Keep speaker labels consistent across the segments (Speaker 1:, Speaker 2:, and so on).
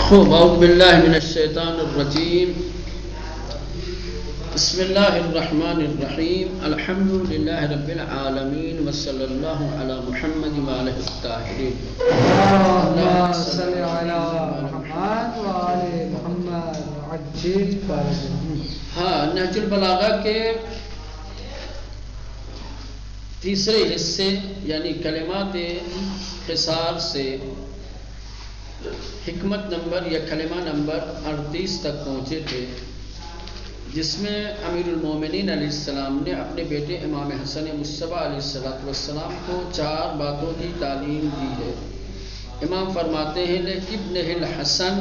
Speaker 1: خوب اعوذ باللہ من الشیطان الرجیم بسم اللہ الرحمن الرحیم الحمد للہ رب العالمین وصلی اللہ علی محمد وآلہ الطاہرین
Speaker 2: اللهم صل على محمد وآل محمد وعجل فرجهم.
Speaker 1: ہاں، نہج البلاغہ کے تیسرے حصے یعنی کلمات قصار سے حکمت نمبر یا کلمہ نمبر 38 تک پہنچے تھے، جس میں امیر المومنین علیہ السلام نے اپنے بیٹے امام حسن مصطفیٰ علیہ السلام کو 4 باتوں کی تعلیم دی ہے۔ امام فرماتے ہیں ابن الحسن،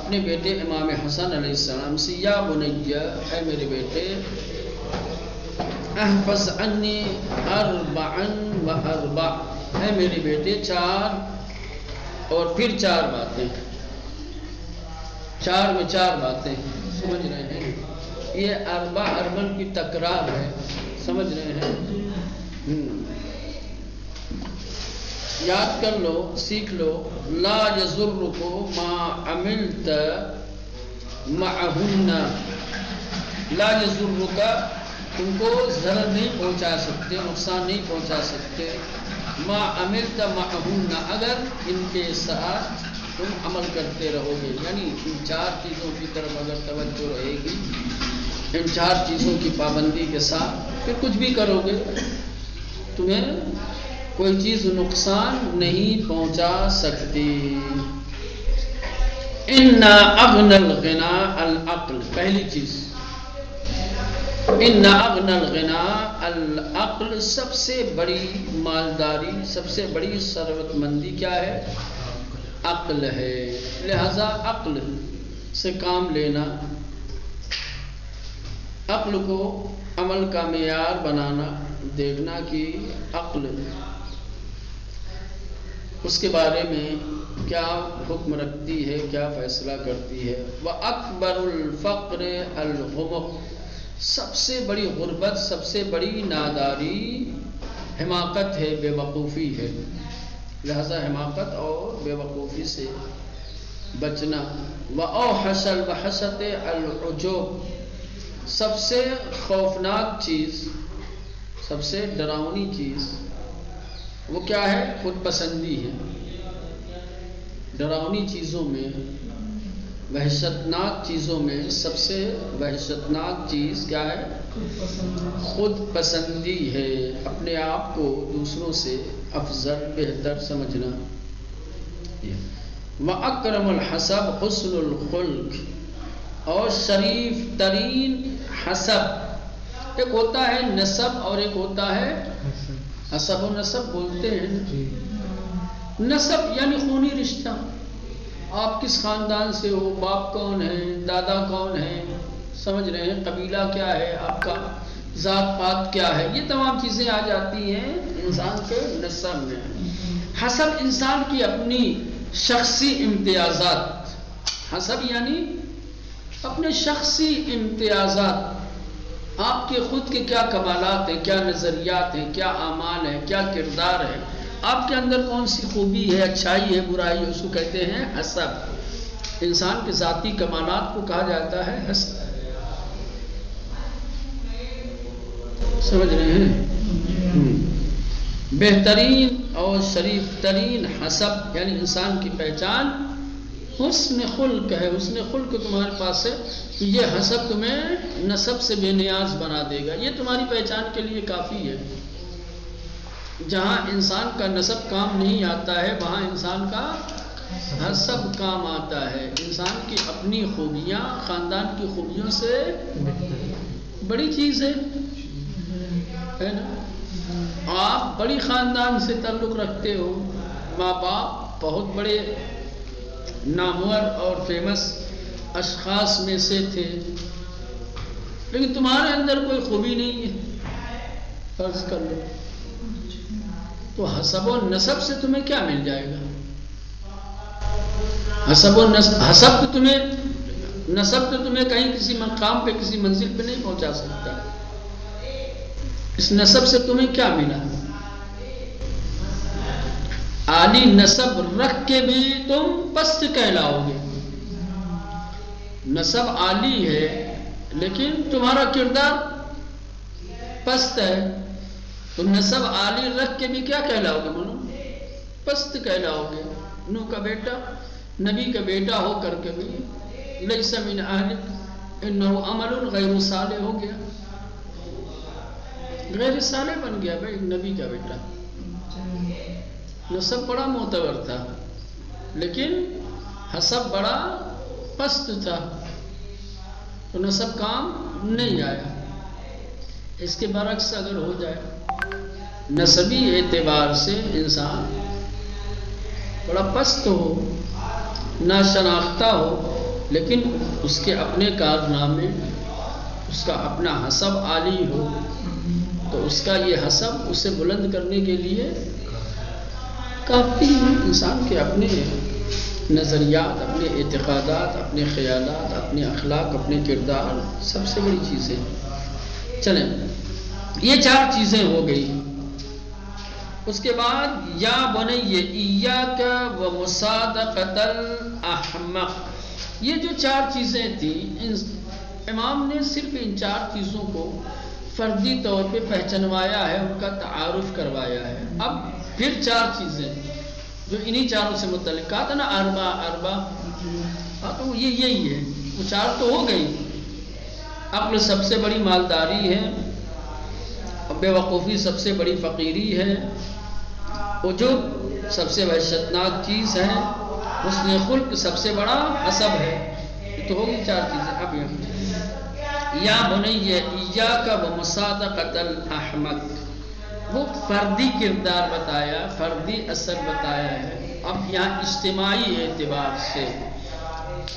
Speaker 1: اپنے بیٹے امام حسن علیہ السلام سے، یا بنیہ، اے میرے بیٹے، احفظ عنی اربعا و اربع، اے میرے بیٹے 4 اور پھر 4 باتیں، 4 میں 4 باتیں، سمجھ رہے ہیں؟ یہ اربن کی تکرار ہے، سمجھ رہے ہیں؟ یاد کر لو، سیکھ لو۔ لا یضرک ما عملت معہن، لا یضرک، تم کو ضرر نہیں پہنچا سکتے، نقصان نہیں پہنچا سکتے، ما عملت معہن، اگر ان کے ساتھ تم عمل کرتے رہو گے، یعنی ان 4 چیزوں کی طرف اگر توجہ رہے گی، ان 4 چیزوں کی پابندی کے ساتھ پھر کچھ بھی کرو گے، تمہیں کوئی چیز نقصان نہیں پہنچا سکتی۔ ان اغنى الغنى العقل، پہلی چیز، ان اغنى الغنى العقل، سب سے بڑی مالداری، سب سے بڑی ثروت مندی کیا ہے؟ عقل ہے۔ لہذا عقل سے کام لینا، عقل کو عمل کا معیار بنانا، دیکھنا کہ عقل اس کے بارے میں کیا حکم رکھتی ہے، کیا فیصلہ کرتی ہے۔ وَأَكْبَرُ الْفَقْرِ الْغُمُقِ، سب سے بڑی غربت، سب سے بڑی ناداری حماقت ہے، بے وقوفی ہے۔ لہذا حماقت اور بے وقوفی سے بچنا۔ وَأَوْحَشَ الْوَحْشَةِ الْعُجُوبِ، سب سے خوفناک چیز، سب سے ڈراؤنی چیز وہ کیا ہے؟ خود پسندی ہے۔ ڈراؤنی چیزوں میں، وحشتناک چیزوں میں سب سے وحشتناک چیز کیا ہے؟ خود پسندی ہے، اپنے آپ کو دوسروں سے افضل، بہتر سمجھنا۔ وَأَكْرَمُ الْحَسَبِ حُسْنُ الْخُلْقِ، اور شریف ترین حسب، ایک ہوتا ہے نسب اور ایک ہوتا ہے حسب و نسب بولتے ہیں۔ نسب یعنی خونی رشتہ، آپ کس خاندان سے ہو، باپ کون ہے، دادا کون ہے، سمجھ رہے ہیں؟ قبیلہ کیا ہے آپ کا، ذات پات کیا ہے، یہ تمام چیزیں آ جاتی ہیں انسان کے نسب میں۔ حسب انسان کی اپنی شخصی امتیازات، حسب یعنی اپنے شخصی امتیازات، آپ کے خود کے کیا کمالات ہیں، کیا نظریات ہیں، کیا اعمال ہیں، کیا کردار ہے، آپ کے اندر کون سی خوبی ہے، اچھائی ہے، برائی ہے، اس کو کہتے ہیں حسب۔ انسان کے ذاتی کمالات کو کہا جاتا ہے حسب، سمجھ رہے ہیں؟ بہترین اور شریف ترین حسب یعنی انسان کی پہچان حسن خلق ہے۔ حسن خلق تمہارے پاس ہے، یہ حسب تمہیں نسب سے بے نیاز بنا دے گا، یہ تمہاری پہچان کے لیے کافی ہے۔ جہاں انسان کا نسب کام نہیں آتا ہے، وہاں انسان کا حسب کام آتا ہے۔ انسان کی اپنی خوبیاں خاندان کی خوبیوں سے بڑی چیز ہے نا؟ آپ بڑی خاندان سے تعلق رکھتے ہو، ماں باپ بہت بڑے نامور اور فیمس اشخاص میں سے تھے، لیکن تمہارے اندر کوئی خوبی نہیں ہے، فرض کر لو، تو حسب و نسب سے تمہیں کیا مل جائے گا؟ حسب و نسب، حسب تو تمہیں، نسب تو تمہیں کہیں کسی مقام پہ، کسی منزل پہ نہیں پہنچا سکتا۔ اس نسب سے تمہیں کیا ملا؟ عالی نسب رکھ کے بھی تم پست کہلاؤ گے. نسب عالی ہے لیکن تمہارا کردار پست ہے، تو نسب عالی رکھ کے بھی کیا کہلاؤ گے؟ بولو پست کہلاؤ گے. نوح کا بیٹا نبی کا بیٹا ہو کر کے بھی لیس من اہلک انہ عمل غیر صالح ہو گیا، غیر صالح بن گیا بھائی نبی کا بیٹا. نسب بڑا معتبر تھا لیکن حسب بڑا پست تھا، تو نسب کام نہیں آیا. اس کے برعکس اگر ہو جائے نسبی اعتبار سے انسان بڑا پست ہو، ناشناختہ ہو، لیکن اس کے اپنے کارنامے، اس کا اپنا حسب عالی ہو، تو اس کا یہ حسب اسے بلند کرنے کے لیے کافی ہے. انسان کے اپنے نظریات، اپنے اعتقادات، اپنے خیالات، اپنے اخلاق، اپنے کردار سب سے بڑی چیزیں. چلیں یہ 4 چیزیں ہو گئی. اس کے بعد یا بنی ایاک و مصادقۃ الاحمق، یہ جو 4 چیزیں تھیں امام نے صرف ان 4 چیزوں کو فردی طور پہ پہچنوایا ہے، ان کا تعارف کروایا ہے. اب پھر 4 چیزیں جو انہی 4 سے متعلق کہا تھا نا، اربع تو یہ یہی ہے. وہ 4 تو ہو گئی. عقل سب سے بڑی مالداری ہے، بے وقوفی سب سے بڑی فقیری ہے، عجب سب سے وحشتناک چیز ہے، حسن خلق سب سے بڑا حسب ہے. تو ہوگی 4 چیزیں. اب یا بنی ایاک و مصادقۃ الاحمق، وہ فردی کردار بتایا، فردی اثر بتایا ہے. اب یہاں اجتماعی اعتبار سے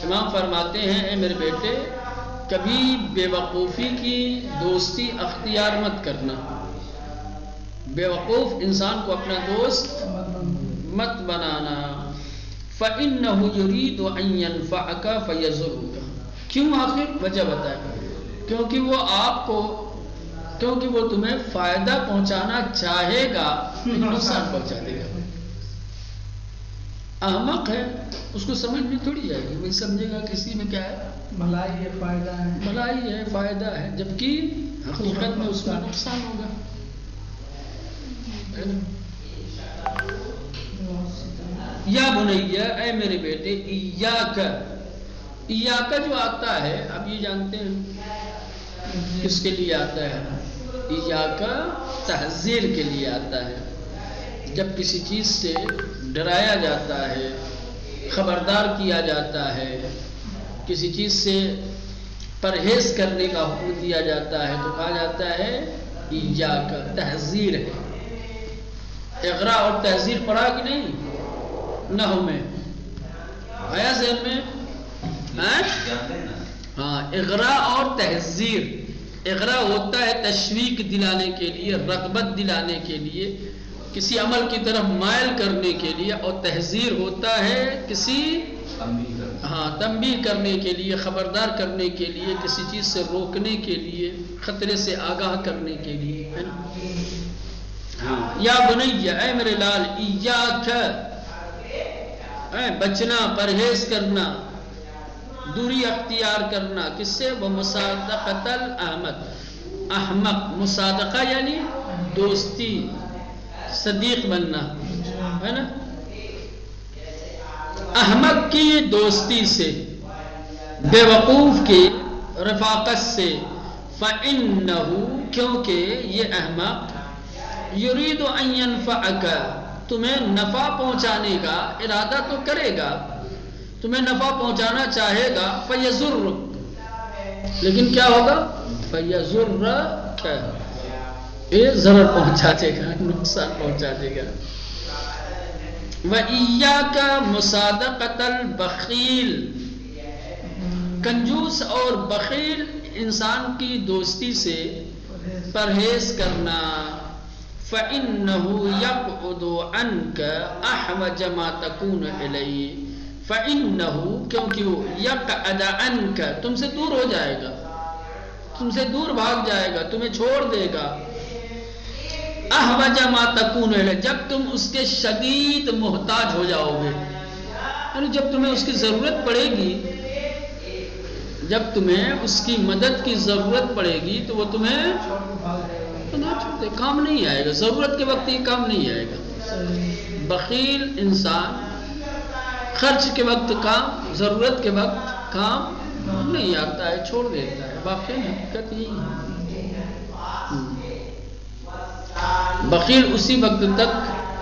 Speaker 1: امام فرماتے ہیں اے میرے بیٹے کبھی بے وقوفی کی دوستی اختیار مت کرنا. بے وقوف انسان کو اپنا دوست مت بنانا. فَإِنَّهُ يُرِيدُ أَن يَنفَعَكَ فَيَضُرُّكَ. کیوں؟ آخر وجہ بتائیں. کیونکہ وہ آپ کو، کیونکہ وہ تمہیں فائدہ پہنچانا چاہے گا، نقصان پہنچا دے گا. احمق ہے، اس کو سمجھ میں تھوڑی جائے گی. وہی سمجھے گا کسی میں کیا ہے،
Speaker 2: بھلائی ہے، فائدہ ہے،
Speaker 1: بھلائی ہے، فائدہ ہے، جبکہ حقیقت میں اس میں نقصان ہوگا. یا بنیا، اے میرے بیٹے، ایاک، ایاک جو آتا ہے اب یہ جانتے ہیں کس کے لیے آتا ہے؟ ایاک تحذیر کے لیے آتا ہے. جب کسی چیز سے ڈرایا جاتا ہے، خبردار کیا جاتا ہے، کسی چیز سے پرہیز کرنے کا حکم دیا جاتا ہے تو کہا جاتا ہے ایاک، تحذیر ہے. اغراء اور تحذیر پڑھا کہ نہیں نحو میں؟ آیا ذہن میں؟ ہاں، اغراء اور تحذیر. اغراء ہوتا ہے تشویق دلانے کے لیے، رغبت دلانے کے لیے، کسی عمل کی طرف مائل کرنے کے لیے، اور تحذیر ہوتا ہے کسی تنبیہ کرنے کے لیے، خبردار کرنے کے لیے، کسی چیز سے روکنے کے لیے، خطرے سے آگاہ کرنے کے لیے. یا بنی، اے میرے لال، ایاک، بچنا، پرہیز کرنا، دوری اختیار کرنا. کس سے؟ وہ مصادقۃ الاحمق. احمق، مصادقہ یعنی دوستی، صدیق بننا ہے نا. احمق کی دوستی سے، بے وقوف کی رفاقت سے. فَإِنَّهُ، کیونکہ یہ احمق، یرید ان ینفعک، تمہیں نفع پہنچانے کا ارادہ تو کرے گا، تمہیں نفع پہنچانا چاہے گا. فَيَضُرُّكَ، لیکن کیا ہوگا؟ فَيَضُرَّكَ، یہ ضرر پہنچا دے گا، نقصان پہنچا دے گا. وَإِيَّاكَ مُصَادَقَةَ الْبَخِيلِ، کنجوس اور بخیل انسان کی دوستی سے پرہیز کرنا. فَإِنَّهُ يَقْعُدُ عَنْكَ أَحْوَجَ مَا تَكُونُ إِلَيْهِ. فَإِنَّهُ، کیونکہ وہ يَقْعَدَ عَنْكَ، تم سے دور ہو جائے گا، تم سے دور بھاگ جائے گا، تمہیں چھوڑ دے گا. احوج ما تکون الیہ، جب تم اس کے شدید محتاج ہو جاؤ گے، یعنی جب تمہیں اس کی ضرورت پڑے گی، جب تمہیں اس کی مدد کی ضرورت پڑے گی تو وہ تمہیں نہ چھوڑے، کام نہیں آئے گا، ضرورت کے وقت یہ کام نہیں آئے گا۔ بخیل انسان خرچ کے وقت کام، ضرورت کے وقت کام نہیں آتا ہے، چھوڑ دیتا ہے، واقعی حقیقت یہی ہے۔ بخیل اسی وقت تک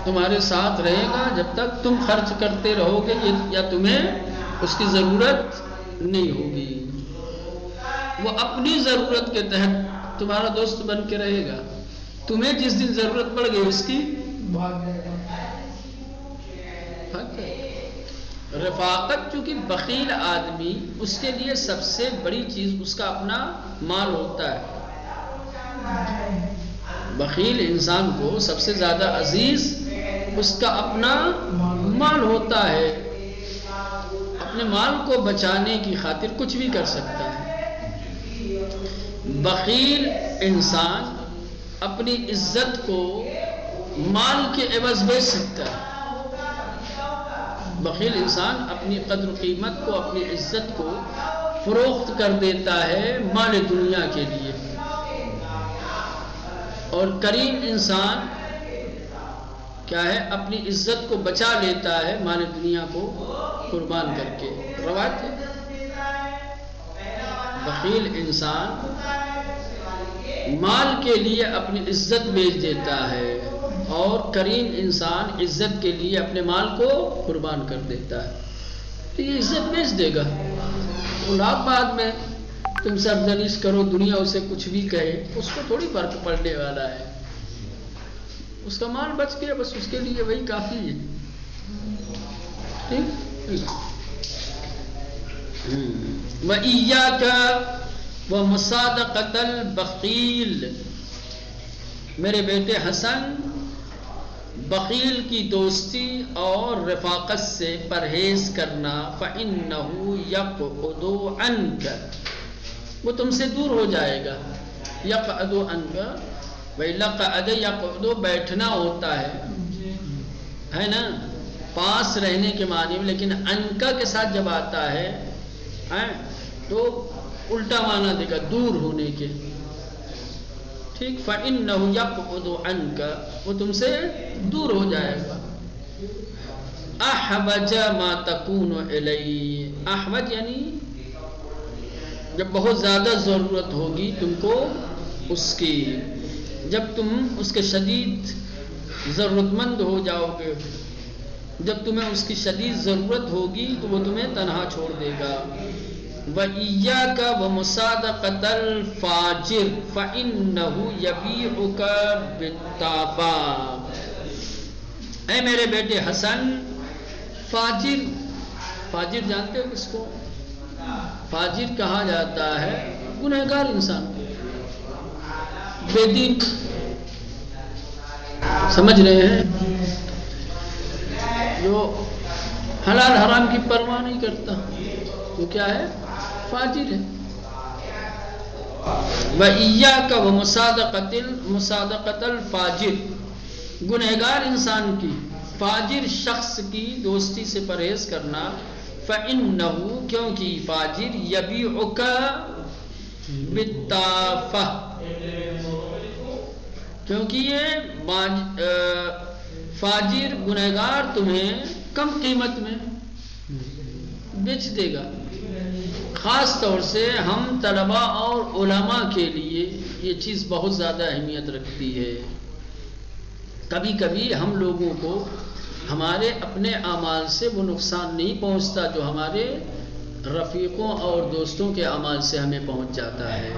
Speaker 1: تمہارے ساتھ رہے گا جب تک تم خرچ کرتے رہو گے یا تمہیں اس کی ضرورت نہیں ہوگی۔ وہ اپنی ضرورت کے تحت تمہارا دوست بن کے رہے گا، تمہیں جس دن ضرورت پڑ گئی اس کی رفاقت، چونکہ بخیل آدمی اس کے لیے سب سے بڑی چیز اس کا اپنا مال ہوتا ہے۔ بخیل انسان کو سب سے زیادہ عزیز اس کا اپنا مال ہوتا ہے، اپنے مال کو بچانے کی خاطر کچھ بھی کر سکتا ہے۔ بخیل انسان اپنی عزت کو مال کے عوض بیچ سکتا ہے۔ بخیل انسان اپنی قدر و قیمت کو، اپنی عزت کو فروخت کر دیتا ہے مال دنیا کے لیے، اور کریم انسان کیا ہے، اپنی عزت کو بچا لیتا ہے مال دنیا کو قربان کر کے۔ روایت ہے بخیل انسان مال کے لیے اپنی عزت بیچ دیتا ہے، اور کریم انسان عزت کے لیے اپنے مال کو قربان کر دیتا ہے۔ تو یہ عزت بیچ دے گا، اولاد بعد میں تم سرزنش کرو، دنیا اسے کچھ بھی کہے، اس کو تھوڑی فرق پڑنے والا ہے، اس کا مال بچ گیا، بس اس کے لیے وہی کافی ہے۔ وَإِيَّاكَ وَمُصَادَقَةَ الْبَخِيلِ، میرے بیٹے حسن، بخیل کی دوستی اور رفاقت سے پرہیز کرنا۔ فَإِنَّهُ يَقْعُدُ عَنْكَ، وہ تم سے دور ہو جائے گا۔ يَقْعُدُ عَنْكَ، وَإِلَّا قَعَدَ يَقْعُدُ بیٹھنا ہوتا ہے نا، پاس رہنے کے معنی میں، لیکن عنکا کے ساتھ جب آتا ہے تو الٹا معنی دے گا، دور ہونے کے۔ ٹھیک، فَإِنَّهُ يَقْعُدُ عَنْكَ، وہ تم سے دور ہو جائے گا۔ احوج ما تکون الیہ، احوج یعنی جب بہت زیادہ ضرورت ہوگی تم کو اس کی، جب تم اس کے شدید ضرورت مند ہو جاؤ گے، جب تمہیں اس کی شدید ضرورت ہوگی تو وہ تمہیں تنہا چھوڑ دے گا۔ وَإِيَّاكَ وَمُصَادَقَةَ الْفَاجِرِ فَإِنَّهُ يَبِيعُكَ بِالتَّعْفَافِ، اے میرے بیٹے حسن، فاجر، فاجر جانتے ہو کس کو؟ فاجر کہا جاتا ہے گنہگار انسان، بے دین، سمجھ رہے ہیں، جو حلال حرام کی پرواہ نہیں کرتا، وہ کیا ہے؟ فاجر ہے۔ وَإِيَّاكَ وَمُصَادَقَةَ الْفَاجِرِ، گنہگار انسان کی، فاجر شخص کی دوستی سے پرہیز کرنا۔ فَإِنَّهُ، کیونکہ فاجر، يَبِيعُكَ بِالتَّعْفَةِ، کیونکہ یہ فاجر گنہگار تمہیں کم قیمت میں بیچ دے گا۔ خاص طور سے ہم طلباء اور علماء کے لیے یہ چیز بہت زیادہ اہمیت رکھتی ہے۔ کبھی کبھی ہم لوگوں کو ہمارے اپنے اعمال سے وہ نقصان نہیں پہنچتا جو ہمارے رفیقوں اور دوستوں کے اعمال سے ہمیں پہنچ جاتا ہے۔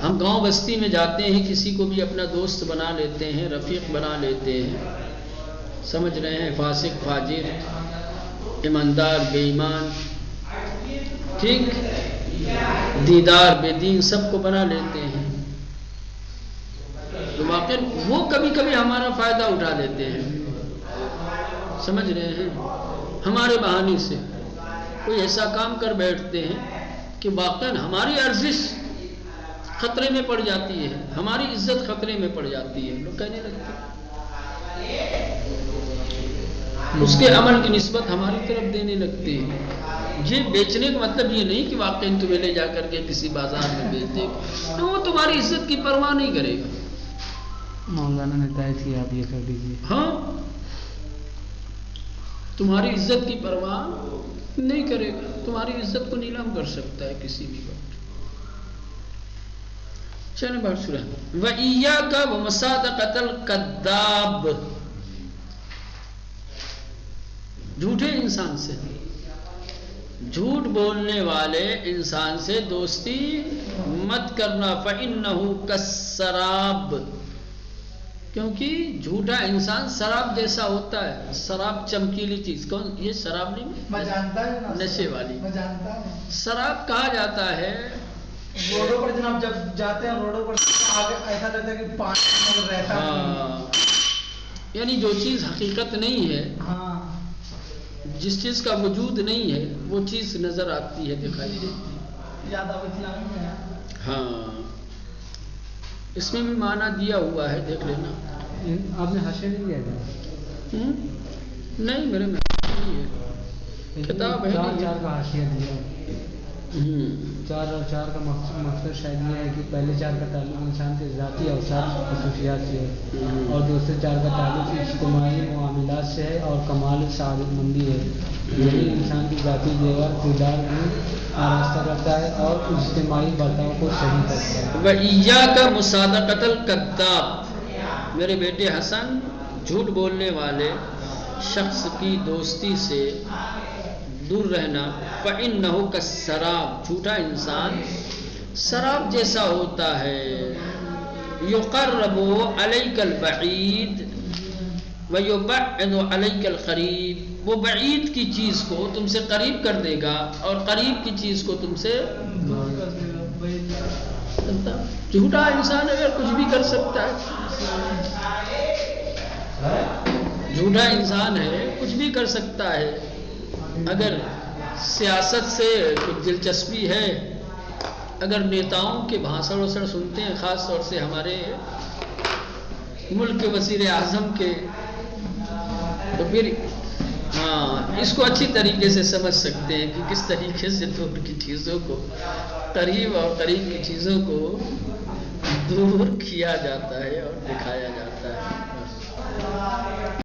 Speaker 1: ہم گاؤں بستی میں جاتے ہیں، کسی کو بھی اپنا دوست بنا لیتے ہیں، رفیق بنا لیتے ہیں، سمجھ رہے ہیں، فاسق، فاجر، ایماندار، بے ایمان، ٹھیک، دیدار، بے دین، سب کو بنا لیتے ہیں۔ تو واقعی وہ کبھی کبھی ہمارا فائدہ اٹھا لیتے ہیں، سمجھ رہے ہیں، ہمارے بہانے سے کوئی ایسا کام کر بیٹھتے ہیں کہ واقعی ہماری ارزش خطرے میں پڑ جاتی ہے، ہماری عزت خطرے میں پڑ جاتی ہے، لوگ کہنے لگتے ہیں اس کے عمل کی نسبت ہماری طرف دینے لگتے ہیں۔ یہ بیچنے کا مطلب یہ نہیں کہ واقعی تمہیں لے جا کر کے کسی بازار میں بیچ دے گا، وہ تمہاری عزت کی پرواہ نہیں کرے گا۔
Speaker 2: مولانا نے ہدایت کی آپ یہ کر دیجیے۔
Speaker 1: ہاں، تمہاری عزت کی پرواہ نہیں کرے گا، تمہاری عزت کو نیلام کر سکتا ہے کسی بھی وقت۔ چلیں بات سنیں۔ وَإِيَّاكَ وَمَصَادَقَةَ الْكَذَّابِ، جھوٹے انسان سے، جھوٹ بولنے والے انسان سے دوستی مت کرنا۔ فَإِنَّهُ كَالسَّرَابِ، کیونکہ جھوٹا انسان سراب جیسا ہوتا ہے۔ سراب چمکیلی چیز، کون یہ شراب نہیں،
Speaker 2: میں جانتا ہوں
Speaker 1: نشے والی،
Speaker 2: میں جانتا ہوں۔
Speaker 1: شراب کہا جاتا ہے
Speaker 2: روڈوں پر جناب جب جاتے ہیں روڈوں پر آگے ایسا لگتا ہے کہ پانی رہتا ہے،
Speaker 1: یعنی جو چیز حقیقت نہیں ہے،
Speaker 2: ہاں
Speaker 1: جس چیز کا وجود نہیں ہے وہ چیز نظر آتی ہے، دکھائی دیتی ہے۔
Speaker 2: یاد آپ اسلام میں ہے۔
Speaker 1: ہاں، اس میں بھی معنی دیا ہوا ہے، دیکھ لینا۔
Speaker 2: آپ نے حاشیہ نہیں لیا تھا؟
Speaker 1: نہیں، میرے میں نہیں ہے، کتاب ہے
Speaker 2: چار
Speaker 1: نہیں۔
Speaker 2: چار کا حاشیہ دیا، 4 اور 4 کا مقصد شاید یہ ہے کہ پہلے 4 کا تعلق انسان کے ذاتی اوصاف خصوصیات سے ہے، اور دوسرے 4 کا تعلق اجتماعی معاملات سے ہے اور کمال سعادت مندی ہے، یعنی انسان کی ذاتی زیور کردار بھی آراستہ کرتا ہے اور اجتماعی برتاؤ کو صحیح کرتا ہے۔
Speaker 1: وَإِيَّاكَ مُصَادَقَةَ الْكَذَّابِ، میرے بیٹے حسن، جھوٹ بولنے والے شخص کی دوستی سے دور رہنا۔ فَإِنَّهُ كَالسَّرَابِ، جھوٹا انسان سراب جیسا ہوتا ہے۔ يُقَرِّبُ عَلَيْكَ الْبَعِيدَ وَيُبْعِدُ عَلَيْكَ الْقَرِيبَ، وہ بعید کی چیز کو تم سے قریب کر دے گا اور قریب کی چیز کو تم سے دور کر دے گا۔ جھوٹا انسان اگر کچھ بھی کر سکتا ہے، جھوٹا انسان ہے کچھ بھی کر سکتا ہے۔ اگر سیاست سے کچھ دلچسپی ہے، اگر نیتاؤں کے بھانسڑ وسڑ سنتے ہیں، خاص طور سے ہمارے ملک کے وزیر اعظم کے، تو پھر اس کو اچھی طریقے سے سمجھ سکتے ہیں کہ کس طریقے سے دور کی چیزوں کو قریب اور قریب کی چیزوں کو دور کیا جاتا ہے اور دکھایا جاتا ہے۔